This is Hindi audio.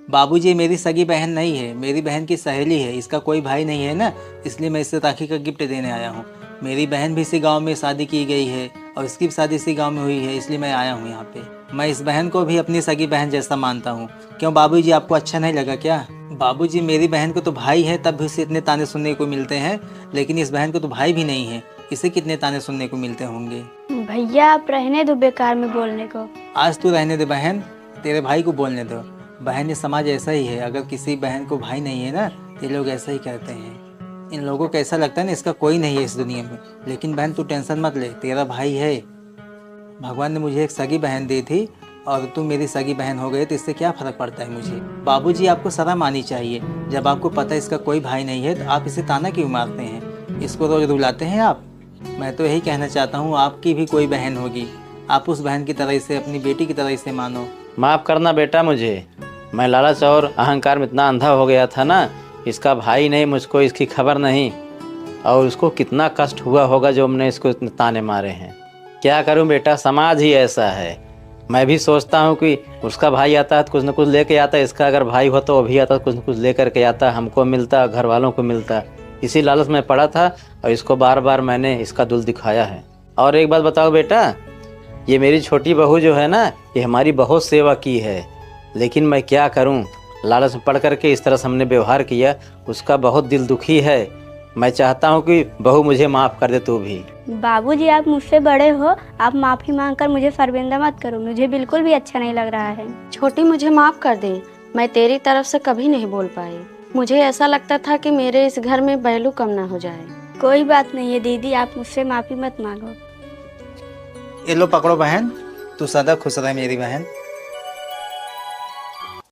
बाबूजी मेरी सगी बहन नहीं है, मेरी बहन की सहेली है, इसका कोई भाई नहीं है ना, इसलिए मैं इसे राखी का गिफ्ट देने आया हूँ। मेरी बहन भी इसी गांव में शादी की गई है और इसकी भी शादी इसी गांव में हुई है, इसलिए मैं आया हूँ यहाँ पे। मैं इस बहन को भी अपनी सगी बहन जैसा मानता हूँ। क्यों बाबूजी, आपको अच्छा नहीं लगा क्या? बाबूजी मेरी बहन को तो भाई है, तब भी उसे इतने ताने सुनने को मिलते हैं, लेकिन इस बहन को तो भाई भी नहीं है, इसे कितने ताने सुनने को मिलते होंगे। भैया आप रहने दो बेकार में बोलने को। आज तू रहने दे बहन, तेरे भाई को बोलने दो। बहन ये समाज ऐसा ही है, अगर किसी बहन को भाई नहीं है ना तो ये लोग ऐसा ही कहते हैं। इन लोगों को ऐसा लगता है ना इसका कोई नहीं है इस दुनिया में। लेकिन बहन तू टेंशन मत ले, तेरा भाई है। भगवान ने मुझे एक सगी बहन दी थी और तू मेरी सगी बहन हो गई, तो इससे क्या फ़र्क पड़ता है मुझे। बाबूजी आपको शर्म आनी चाहिए, जब आपको पता है इसका कोई भाई नहीं है तो आप इसे ताना क्यों मारते हैं, इसको रोज रुलाते हैं आप। मैं तो यही कहना चाहता हूँ, आपकी भी कोई बहन होगी, आप उस बहन की तरह इसे अपनी बेटी की तरह इसे मानो। माफ़ करना बेटा मुझे, मैं लालच और अहंकार में इतना अंधा हो गया था ना। इसका भाई नहीं, मुझको इसकी खबर नहीं, और उसको कितना कष्ट हुआ होगा जो हमने इसको इतने ताने मारे हैं। क्या करूं बेटा, समाज ही ऐसा है। मैं भी सोचता हूं कि उसका भाई आता है तो कुछ न कुछ लेके आता है, इसका अगर भाई हो तो वो भी आता, कुछ न कुछ लेकर के आता, हमको मिलता, घर वालों को मिलता। इसी लालच में पड़ा था और इसको बार बार मैंने इसका दिल दिखाया है। और एक बात बताओ बेटा, ये मेरी छोटी बहू जो है ना, ये हमारी बहुत सेवा की है, लेकिन मैं क्या करूं, लालच में पड़ करके इस तरह से हमने व्यवहार किया, उसका बहुत दिल दुखी है। मैं चाहता हूं कि बहू मुझे माफ़ कर दे तू भी। बाबूजी आप मुझसे बड़े हो, आप माफ़ी मांगकर मुझे शर्मिंदा मत करो, मुझे बिल्कुल भी अच्छा नहीं लग रहा है। छोटी मुझे माफ़ कर दे, मैं तेरी तरफ से कभी नहीं बोल पाई। मुझे ऐसा लगता था कि मेरे इस घर में पहलू कम ना हो जाए। कोई बात नहीं है दीदी, आप मुझसे माफ़ी मत मांगो। ये लो पकड़ो बहन, तू सदा खुश रहे मेरी बहन।